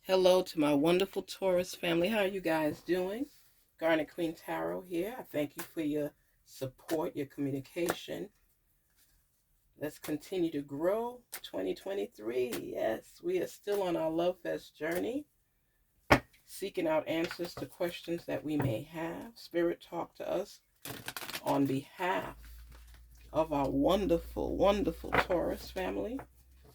Hello to my wonderful Taurus family. How are you guys doing? Garnetqueentarot here. I thank you for your support, your communication. Let's continue to grow. 2023. Yes, we are still on our Love Fest journey, seeking out answers to questions that we may have. Spirit, talk to us on behalf of our wonderful, wonderful Taurus family.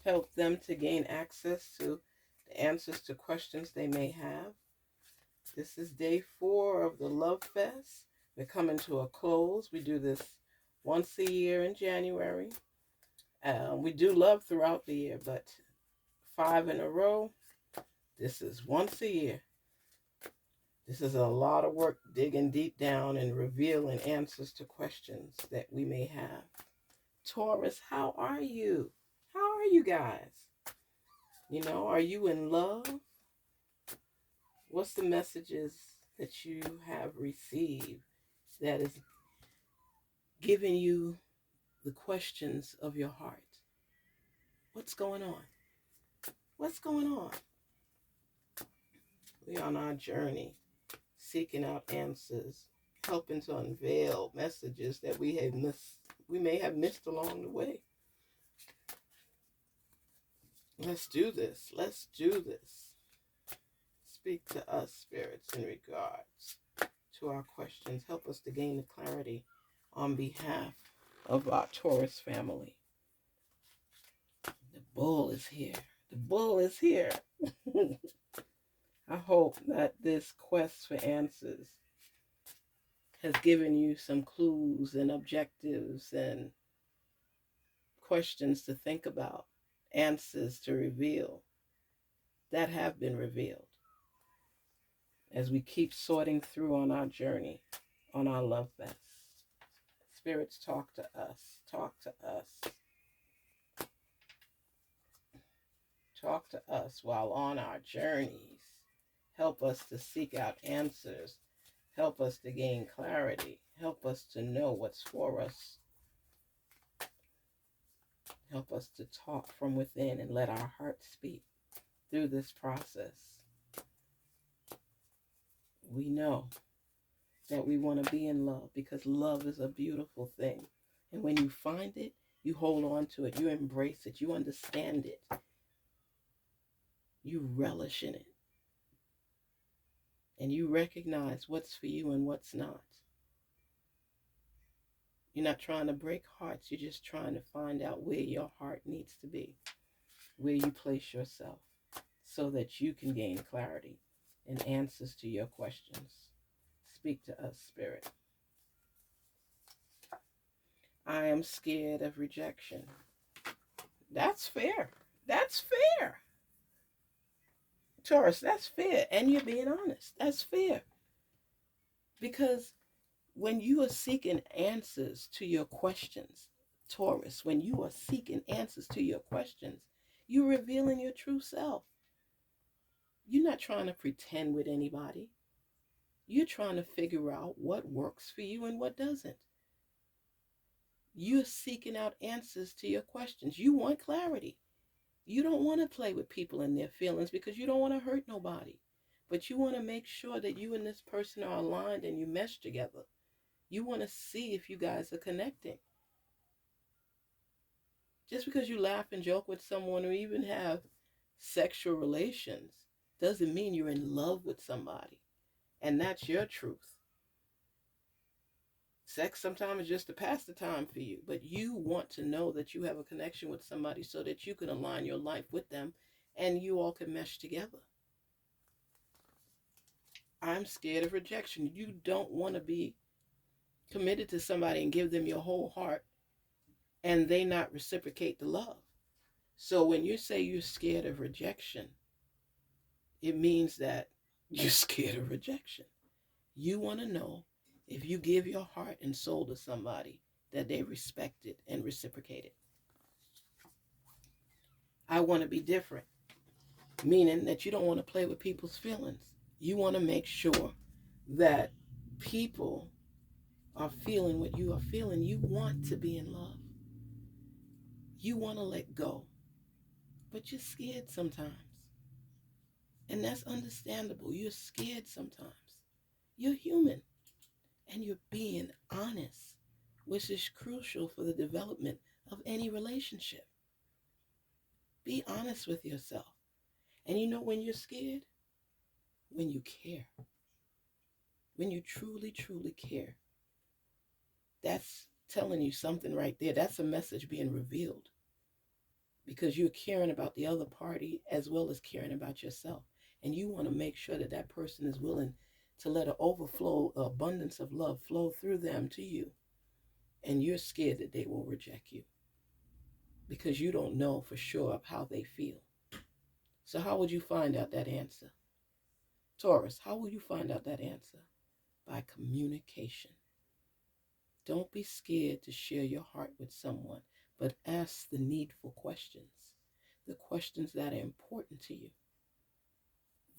Help them to gain access to the answers to questions they may have. This is day 4 of the Love Fest. We're coming to a close. We do this once a year in January. We do love throughout the year, but 5 in a row, this is once a year. This is a lot of work digging deep down and revealing answers to questions that we may have. Taurus, how are you? How are you guys? Are you in love? What's the messages that you have received that is giving you the questions of your heart? What's going on? What's going on? We're on our journey, seeking out answers, helping to unveil messages that we may have missed along the way. Let's do this. Let's do this. Speak to us, spirits, in regards to our questions. Help us to gain the clarity on behalf of our Taurus family. The bull is here. The bull is here. I hope that this quest for answers has given you some clues and objectives and questions to think about, answers to reveal that have been revealed as we keep sorting through on our journey, on our Love Fest. Spirits, talk to us. Talk to us. Talk to us while on our journeys. Help us to seek out answers. Help us to gain clarity. Help us to know what's for us. Help us to talk from within and let our heart speak through this process. We know that we want to be in love because love is a beautiful thing. And when you find it, you hold on to it. You embrace it. You understand it. You relish in it. And you recognize what's for you and what's not. You're not trying to break hearts. You're just trying to find out where your heart needs to be, where you place yourself, so that you can gain clarity and answers to your questions. Speak to us, Spirit. I am scared of rejection. That's fair. That's fair. Taurus, that's fair. And you're being honest. That's fair. Because when you are seeking answers to your questions, Taurus, when you are seeking answers to your questions, you're revealing your true self. You're not trying to pretend with anybody. You're trying to figure out what works for you and what doesn't. You're seeking out answers to your questions. You want clarity. You don't want to play with people and their feelings because you don't want to hurt nobody. But you want to make sure that you and this person are aligned and you mesh together. You want to see if you guys are connecting. Just because you laugh and joke with someone or even have sexual relations doesn't mean you're in love with somebody. And that's your truth. Sex sometimes is just to pass the time for you, but you want to know that you have a connection with somebody so that you can align your life with them and you all can mesh together. I'm scared of rejection. You don't want to be committed to somebody and give them your whole heart and they not reciprocate the love. So when you say you're scared of rejection, it means that you're scared of rejection. You want to know if you give your heart and soul to somebody that they respect it and reciprocate it. I want to be different, meaning that you don't want to play with people's feelings. You want to make sure that people are feeling what you are feeling. You want to be in love. You want to let go, but you're scared sometimes. And that's understandable. You're scared sometimes. You're human. And you're being honest, which is crucial for the development of any relationship. Be honest with yourself. And you know when you're scared? When you care. When you truly, truly care. That's telling you something right there. That's a message being revealed. Because you're caring about the other party as well as caring about yourself. And you want to make sure that that person is willing to let an overflow, abundance of love flow through them to you. And you're scared that they will reject you because you don't know for sure of how they feel. So how would you find out that answer? Taurus, how will you find out that answer? By communication. Don't be scared to share your heart with someone, but ask the needful questions, the questions that are important to you.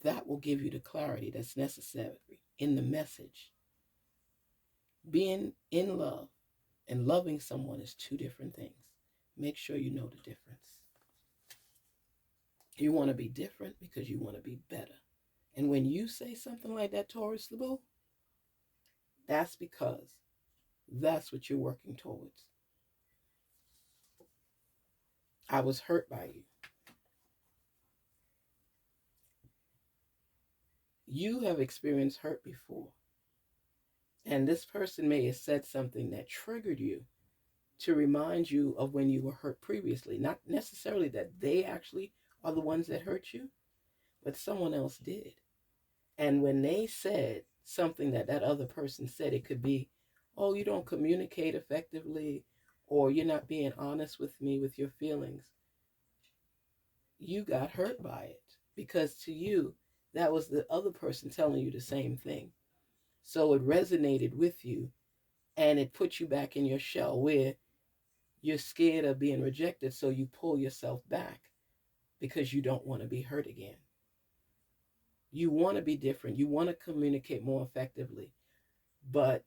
That will give you the clarity that's necessary in the message. Being in love and loving someone is two different things. Make sure you know the difference. You want to be different because you want to be better. And when you say something like that, Taurus the Bull, that's because that's what you're working towards. I was hurt by you. You have experienced hurt before. And this person may have said something that triggered you to remind you of when you were hurt previously. Not necessarily that they actually are the ones that hurt you, but someone else did. And when they said something that that other person said, it could be, oh, you don't communicate effectively, or you're not being honest with me with your feelings. You got hurt by it because to you, that was the other person telling you the same thing. So it resonated with you and it put you back in your shell where you're scared of being rejected. So you pull yourself back because you don't want to be hurt again. You want to be different. You want to communicate more effectively, but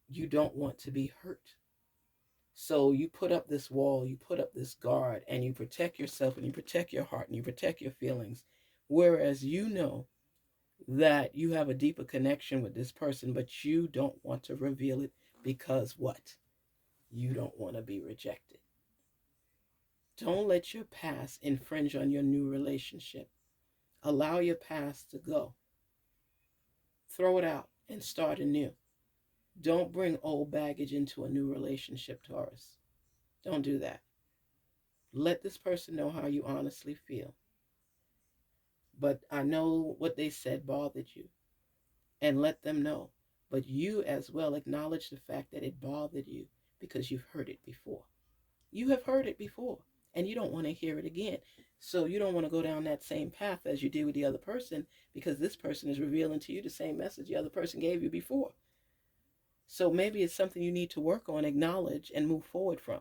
you don't want to be hurt. So you put up this wall, you put up this guard, and you protect yourself and you protect your heart and you protect your feelings. Whereas you know that you have a deeper connection with this person, but you don't want to reveal it because what? You don't want to be rejected. Don't let your past infringe on your new relationship. Allow your past to go. Throw it out and start anew. Don't bring old baggage into a new relationship, Taurus. Don't do that. Let this person know how you honestly feel. But I know what they said bothered you. And let them know. But you as well acknowledge the fact that it bothered you because you've heard it before. You have heard it before and you don't want to hear it again. So you don't want to go down that same path as you did with the other person because this person is revealing to you the same message the other person gave you before. So maybe it's something you need to work on, acknowledge, and move forward from.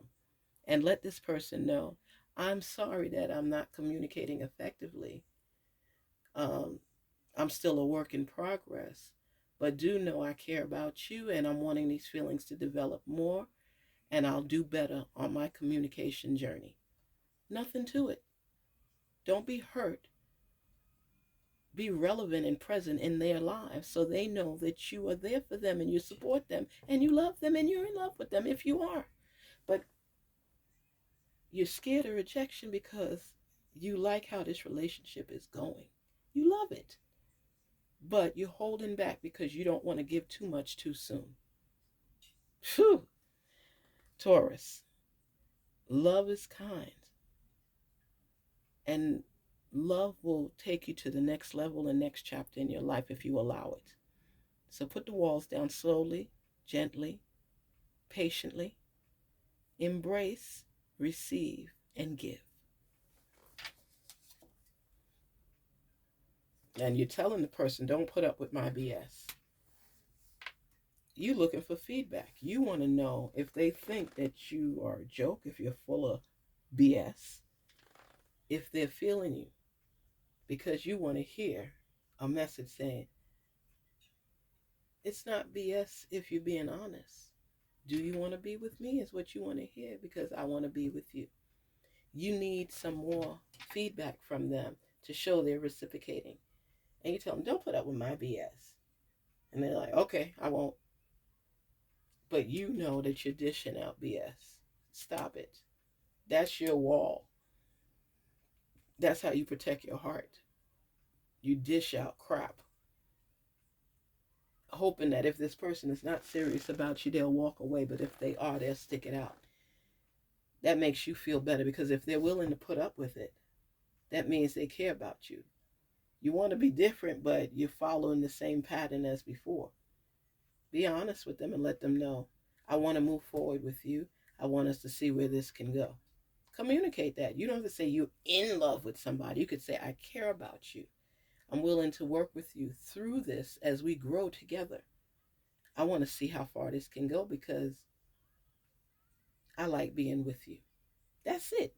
And let this person know, I'm sorry that I'm not communicating effectively. I'm still a work in progress, but do know I care about you and I'm wanting these feelings to develop more and I'll do better on my communication journey. Nothing to it. Don't be hurt. Be relevant and present in their lives so they know that you are there for them and you support them and you love them and you're in love with them if you are. But you're scared of rejection because you like how this relationship is going. You love it. But you're holding back because you don't want to give too much too soon. Phew. Taurus, love is kind. And love will take you to the next level and next chapter in your life if you allow it. So put the walls down slowly, gently, patiently. Embrace, receive, and give. And you're telling the person, don't put up with my BS. You looking for feedback. You want to know if they think that you are a joke, if you're full of BS, if they're feeling you, because you want to hear a message saying, it's not BS if you're being honest. Do you want to be with me is what you want to hear because I want to be with you. You need some more feedback from them to show they're reciprocating. And you tell them, don't put up with my BS. And they're like, okay, I won't. But you know that you're dishing out BS. Stop it. That's your wall. That's how you protect your heart. You dish out crap, hoping that if this person is not serious about you, they'll walk away. But if they are, they'll stick it out. That makes you feel better, because if they're willing to put up with it, that means they care about you. You want to be different, but you're following the same pattern as before. Be honest with them and let them know, I want to move forward with you. I want us to see where this can go. Communicate that. You don't have to say you're in love with somebody. You could say, I care about you. I'm willing to work with you through this as we grow together. I want to see how far this can go, because I like being with you. That's it.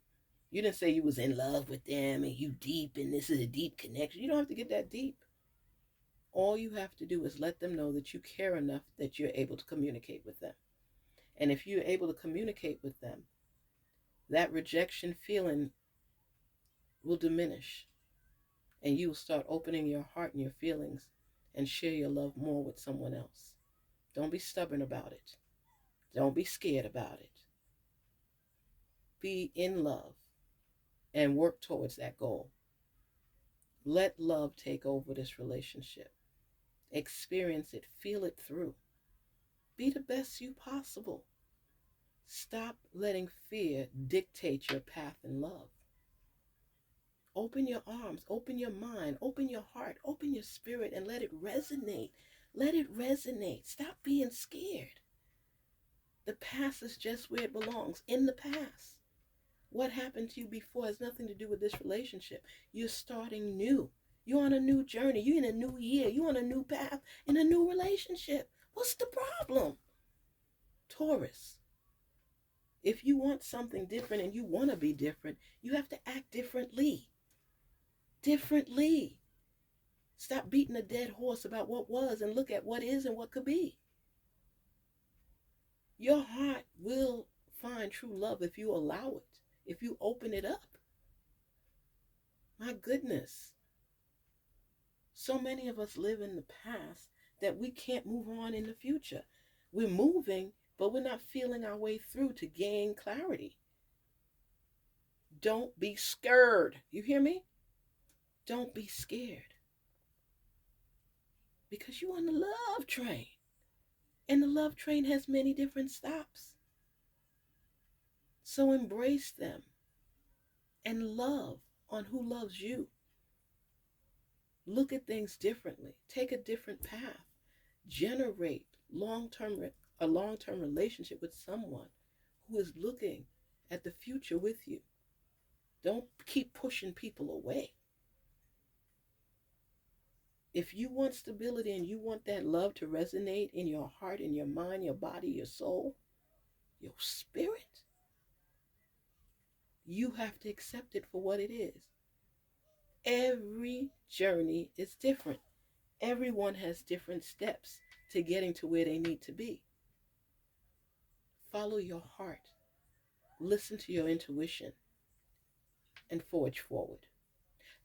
You didn't say you was in love with them and you deep and this is a deep connection. You don't have to get that deep. All you have to do is let them know that you care enough that you're able to communicate with them. And if you're able to communicate with them, that rejection feeling will diminish, and you will start opening your heart and your feelings and share your love more with someone else. Don't be stubborn about it. Don't be scared about it. Be in love and work towards that goal. Let love take over this relationship. Experience it, feel it through. Be the best you possible. Stop letting fear dictate your path in love. Open your arms, open your mind, open your heart, open your spirit, and let it resonate. Let it resonate. Stop being scared. The past is just where it belongs, in the past. What happened to you before has nothing to do with this relationship. You're starting new. You're on a new journey. You're in a new year. You're on a new path in a new relationship. What's the problem? Taurus, if you want something different and you want to be different, you have to act differently. Differently. Stop beating a dead horse about what was and look at what is and what could be. Your heart will find true love if you allow it, if you open it up. My goodness. So many of us live in the past that we can't move on in the future. We're moving, but we're not feeling our way through to gain clarity. Don't be scared. You hear me? Don't be scared. Because you're on the love train. And the love train has many different stops. So embrace them and love on who loves you. Look at things differently. Take a different path. Generate a long-term relationship with someone who is looking at the future with you. Don't keep pushing people away. If you want stability and you want that love to resonate in your heart, in your mind, your body, your soul, your spirit, you have to accept it for what it is. Every journey is different. Everyone has different steps to getting to where they need to be. Follow your heart. Listen to your intuition and forge forward.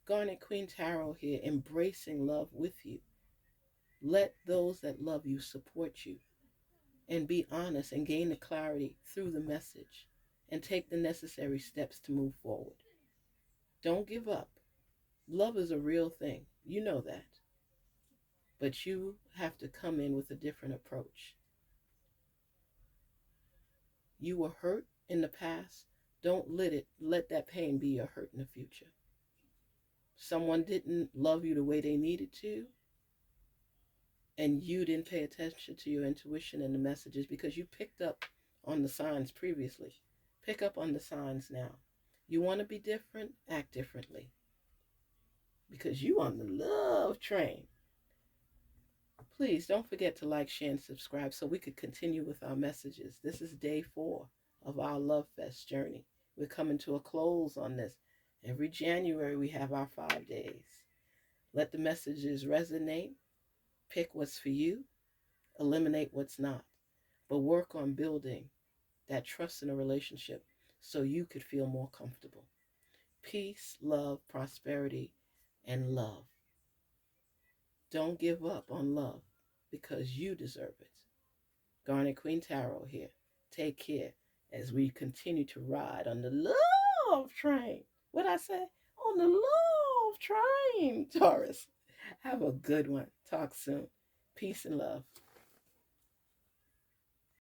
Garnetqueentarot here, embracing love with you. Let those that love you support you, and be honest and gain the clarity through the message, and take the necessary steps to move forward. Don't give up. Love is a real thing. You know that. But you have to come in with a different approach. You were hurt in the past. Don't let that pain be your hurt in the future. Someone didn't love you the way they needed to, and you didn't pay attention to your intuition and the messages because you picked up on the signs previously. Pick up on the signs now. You want to be different? Act differently. Because you on the love train. Please don't forget to like, share, and subscribe so we could continue with our messages. This is day 4 of our Love Fest journey. We're coming to a close on this. Every January we have our 5 days. Let the messages resonate. Pick what's for you. Eliminate what's not. But work on building that trust in a relationship so you could feel more comfortable. Peace, love, prosperity, and love. Don't give up on love because you deserve it. Garnet Queen Tarot here. Take care as we continue to ride on the love train. What I say? On the love train, Taurus. Have a good one. Talk soon. Peace and love.